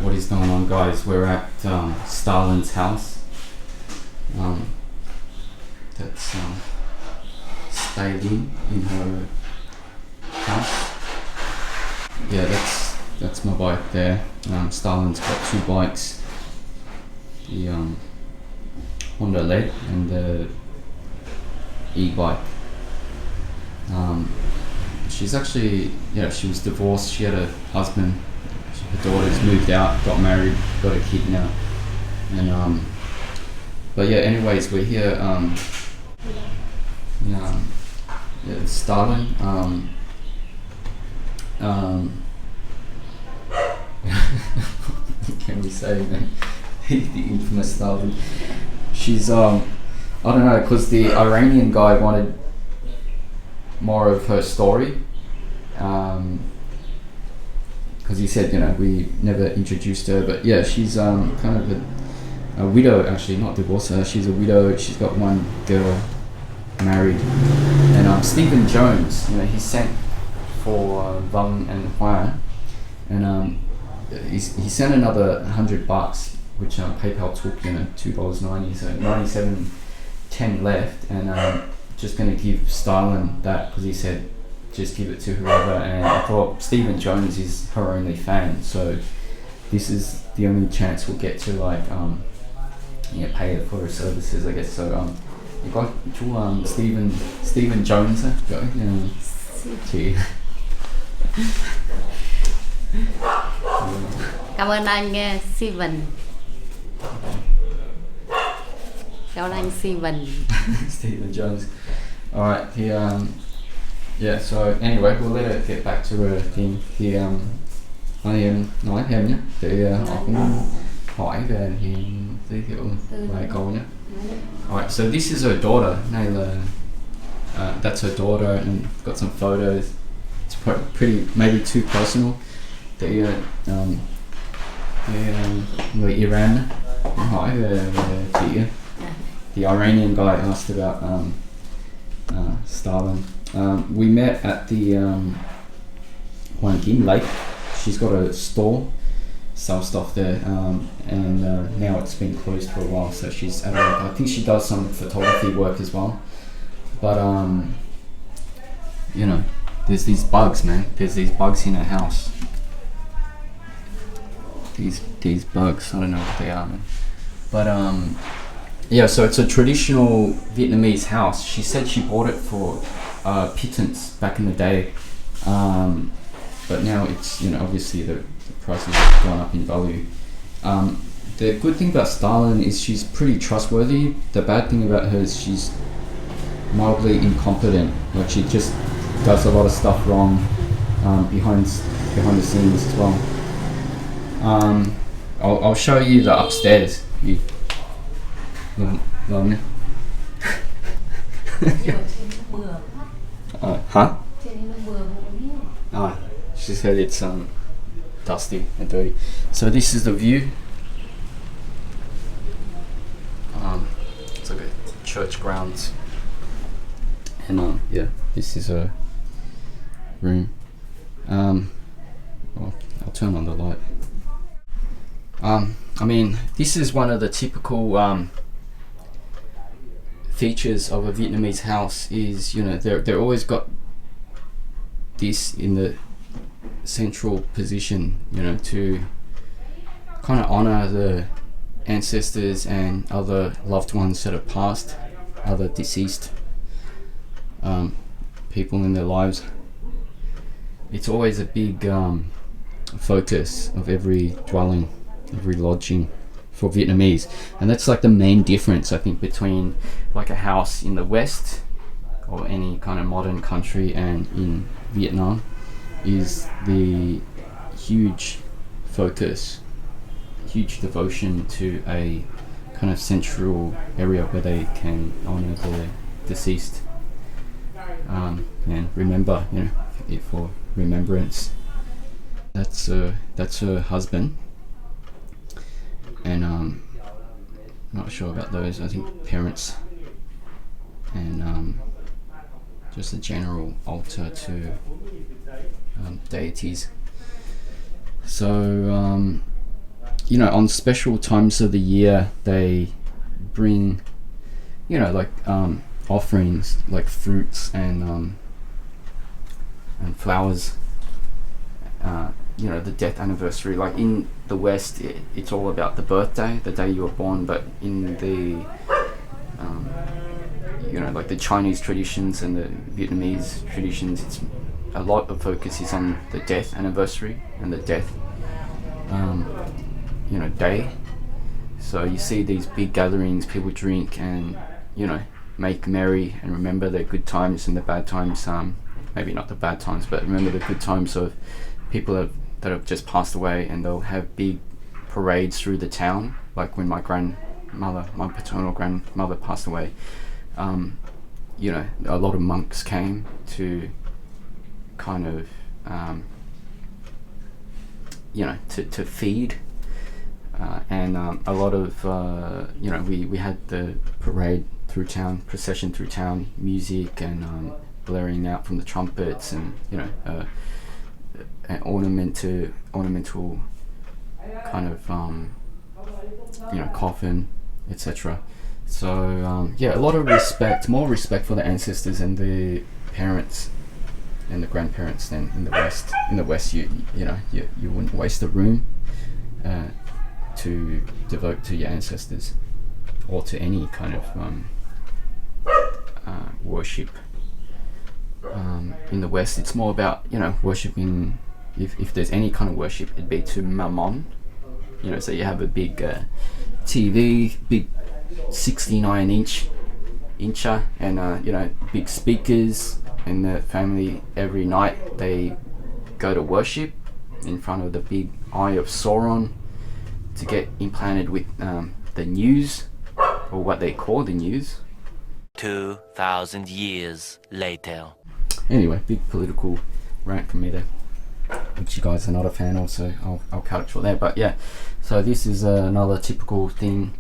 what is going on, guys? We're at Stalin's house. That's Stalin in her house. Yeah, that's my bike there. Stalin's got two bikes. The Honda LED and the e-bike. She's actually, she was divorced. She had a husband. Her daughter's moved out, got married, got a kid now. And but yeah, anyways, we're here. Stalin. Can we say, man? The infamous Stalin. She's I don't know, because the Iranian guy wanted more of her story. Because he said, we never introduced her, but yeah, she's kind of a widow, actually, not divorced. She's a widow. She's got one girl married, and Stephen Jones, he sent for Vung and Huan, and he sent another $100, which PayPal took $2.90, so 97.10 left, and just gonna give Stalin that because he said just give it to whoever, and I thought Stephen Jones is her only fan, so this is the only chance we'll get to pay her for her services, I guess. So you got Stephen Jones go, chị. Cảm ơn anh Steven. Cảm ơn anh Steven. Stephen Jones. Alright, yeah, so anyway, we'll let her get back to her thing. Thì nói thêm nhé, thì họ cũng hỏi về thì giới thiệu vài câu nhé. Alright, so this is her daughter. Này là that's her daughter, and got some photos. It's pretty, maybe too personal. Thì người Iran hỏi về chị. The Iranian guy asked about Stalin. We met at the Huan Kim Lake. She's got a store, sell stuff there, and now it's been closed for a while. So she's at I think she does some photography work as well. But there's these bugs, man. There's these bugs in her house. These bugs. I don't know what they are, man. But yeah, so it's a traditional Vietnamese house. She said she bought it for pittance back in the day, but now it's obviously the prices have gone up in value. The good thing about Stalin is she's pretty trustworthy. The bad thing about her is she's mildly incompetent. Like, she just does a lot of stuff wrong behind the scenes as well. I'll show you the upstairs. Huh? She said it's dusty and dirty. So this is the view. It's like a church grounds, and yeah, this is a room. Well, I'll turn on the light. I mean, this is one of the typical features of a Vietnamese house. Is they're always got this in the central position, to kind of honor the ancestors and other loved ones that have passed, other deceased people in their lives. It's always a big focus of every dwelling, every lodging for Vietnamese, and that's like the main difference, I think, between like a house in the West or any kind of modern country and in Vietnam, is the huge focus, huge devotion to a kind of central area where they can honor the deceased, and remember, it for remembrance. That's her husband, and not sure about those. I think parents, and just a general altar to deities. So on special times of the year they bring, like offerings like fruits and flowers. The death anniversary. Like in the West, it's all about the birthday, the day you were born. But in the like the Chinese traditions and the Vietnamese traditions, it's a lot of focus is on the death anniversary and the death day. So you see these big gatherings, people drink and make merry and remember the good times and the bad times. Maybe not the bad times, but remember the good times of people that have just passed away, and they'll have big parades through the town. Like when my paternal grandmother passed away, a lot of monks came to kind of to feed, and a lot of we had the procession through town, music and blaring out from the trumpets, and an ornamental kind of coffin, etc. So a lot of more respect for the ancestors and the parents and the grandparents than in the West. In the West, you wouldn't waste the room to devote to your ancestors or to any kind of worship. In the West, it's more about worshiping. If there's any kind of worship, it'd be to Mammon. So you have a big TV, big 69-incher, and big speakers, and the family every night they go to worship in front of the big eye of Sauron to get implanted with the news, or what they call the news. 2,000 years later. Anyway, big political rant from me there, which you guys are not a fan of, so I'll cut it short there. But yeah, so this is another typical thing.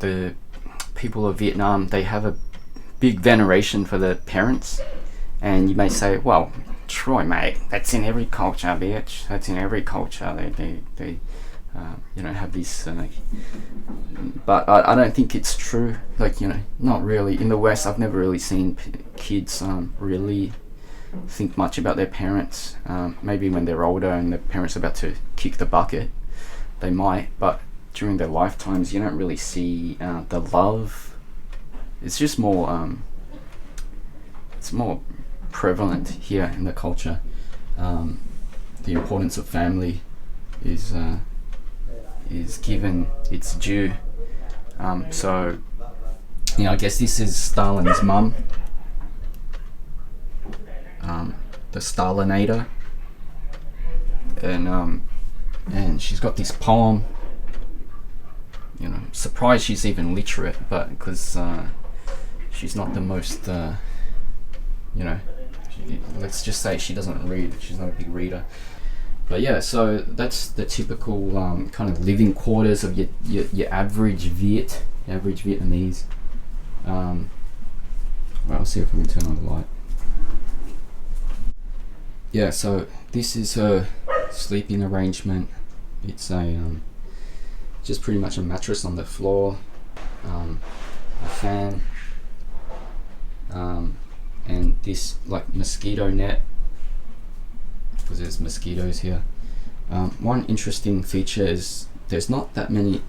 The people of Vietnam, they have a big veneration for the parents, and you may say, well, Troy, mate, that's in every culture, bitch. That's in every culture. They have this, but I don't think it's true. Not really. In the West, I've never really seen kids really think much about their parents. Maybe when they're older and the parents are about to kick the bucket, they might, but during their lifetimes, you don't really see the love. It's just more, it's more prevalent here in the culture. The importance of family is given its due. So, I guess this is Stalin's mum, the Stalinator, and she's got this poem. I'm surprised she's even literate, but because she's not the most, let's just say she doesn't read. She's not a big reader. But yeah, so that's the typical kind of living quarters of your average Vietnamese. Well, I'll see if we can turn on the light. Yeah, so this is her sleeping arrangement. It's just pretty much a mattress on the floor, a fan, and this mosquito net, because there's mosquitoes here. One interesting feature is there's not that many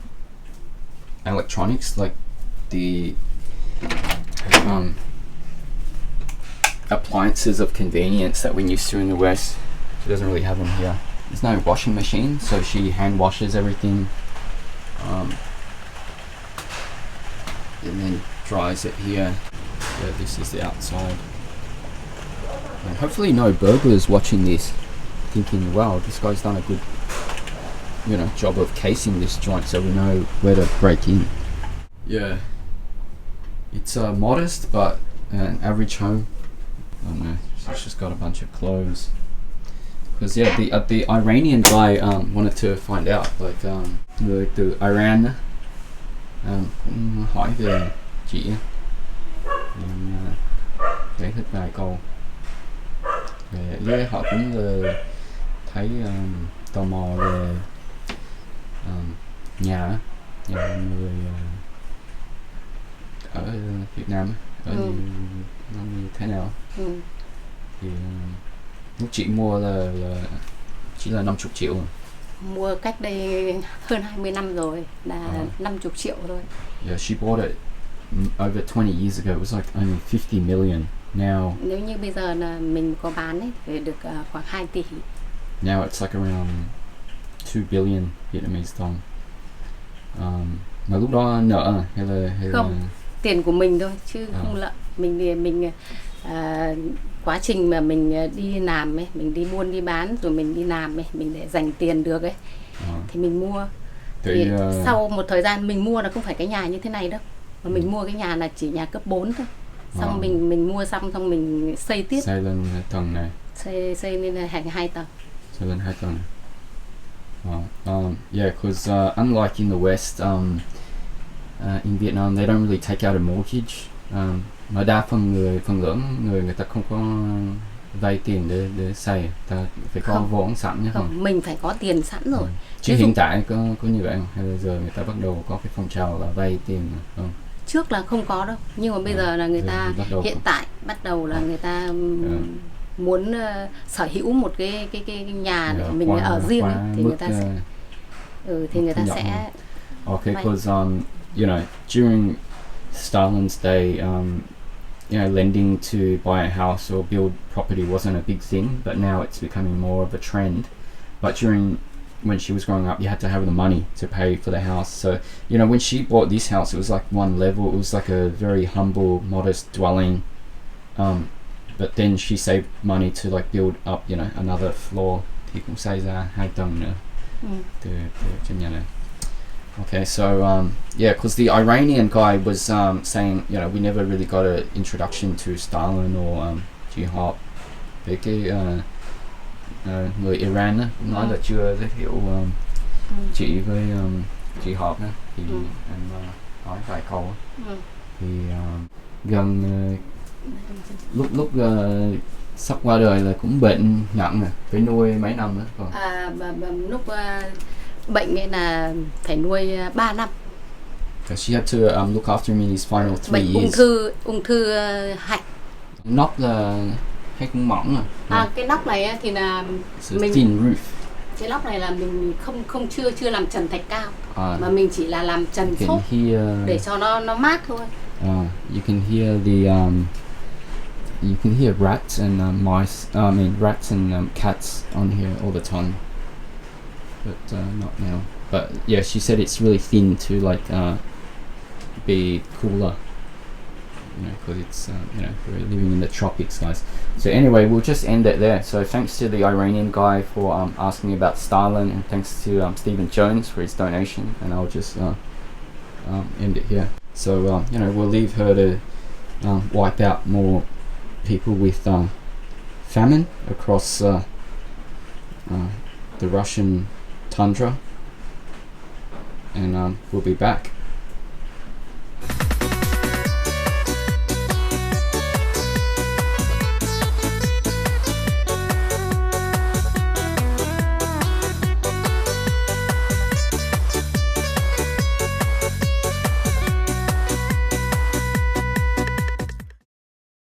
electronics, like the appliances of convenience that we're used to in the West. She doesn't really have them here. There's no washing machine, so she hand washes everything, and then dries it here. Yeah, this is the outside. And hopefully no burglars watching this thinking, wow, this guy's done a good job of casing this joint, so we know where to break in. Yeah, it's modest, but an average home. I don't know, she's just got a bunch of clothes. Because the Iranian guy wanted to find out, the Iran cũng hỏi về chị, giải thích vài câu với họ cũng thấy tò mò về nhà á, nhà người ở Việt Nam á, ở nó như thế nào. Thì lúc chị mua là chỉ là 50 triệu. Mua cách đây hơn 20 năm rồi, là 50 triệu thôi. Yeah, she bought it over 20 years ago. It was like only 50 million. Now Nếu như bây giờ là mình có bán ấy thì được khoảng 2 tỷ. now it's like around 2 billion Vietnamese dong. Mà lúc đó nợ hay Không, tiền của mình thôi chứ không nợ. Mình quá trình mà mình đi làm ấy, mình đi buôn đi bán rồi mình đi làm ấy, mình để dành tiền được ấy, thì mình mua. Thì sau một thời gian mình mua là không phải cái nhà như thế này đâu, mà mình mua cái nhà là chỉ nhà cấp 4 thôi. Xong mình mua xong mình xây tiếp. Xây lên tầng này. Xây lên là thành 2 tầng. Xây lên 2 tầng. Yeah, because unlike in the West, in Vietnam they don't really take out a mortgage. Mà đa phần lớn người ta không có vay tiền để xây, ta phải có vốn sẵn nhé. Không, mình phải có tiền sẵn rồi. Chứ hiện tại có như vậy không? Hay là giờ người ta bắt đầu có cái phong trào là vay tiền không? Trước là không có đâu, nhưng mà bây giờ là người ta hiện tại bắt đầu là người ta muốn sở hữu một cái nhà để mình ở riêng ấy, thì người ta sẽ thì người ta sẽ okay, because you know, during Stalin's day, you know, lending to buy a house or build property wasn't a big thing, but now it's becoming more of a trend. But when she was growing up, you had to have the money to pay for the house. So, you know, when she bought this house, it was like one level. It was like a very humble, modest dwelling. But then she saved money to like build up, you know, another floor. Thì cũng xây ra 2 tầng nữa từ trên nhà này. Okay, so yeah, because the Iranian guy was saying, you know, we never really got an introduction to Stalin or Jihad. Cái người Iran á nói là chưa giới thiệu chị với chị Hợp á, thì em nói vài câu á. Thì gần lúc sắp qua đời là cũng bệnh nặng rồi, phải nuôi mấy năm nữa còn. Lúc bệnh ấy là phải nuôi 3 năm. She had to look after him in his final 3 years. Ung thư hạch. Nóc là hay cũng mỏng à? Cái nóc này thì là mình thin roof. Cái nóc này là mình chưa làm trần thạch cao, mà mình chỉ là làm trần xốp để cho nó mát thôi. You can hear you can hear rats and rats and cats on here all the time, but not now. But yeah, she said it's really thin to like be cooler. You know, because it's you know, we're living in the tropics, guys. So anyway, we'll just end it there. So thanks to the Iranian guy for asking me about Stalin, and thanks to Stephen Jones for his donation. And I'll just end it here. So you know, we'll leave her to wipe out more people with famine across the Russian tundra, and we'll be back.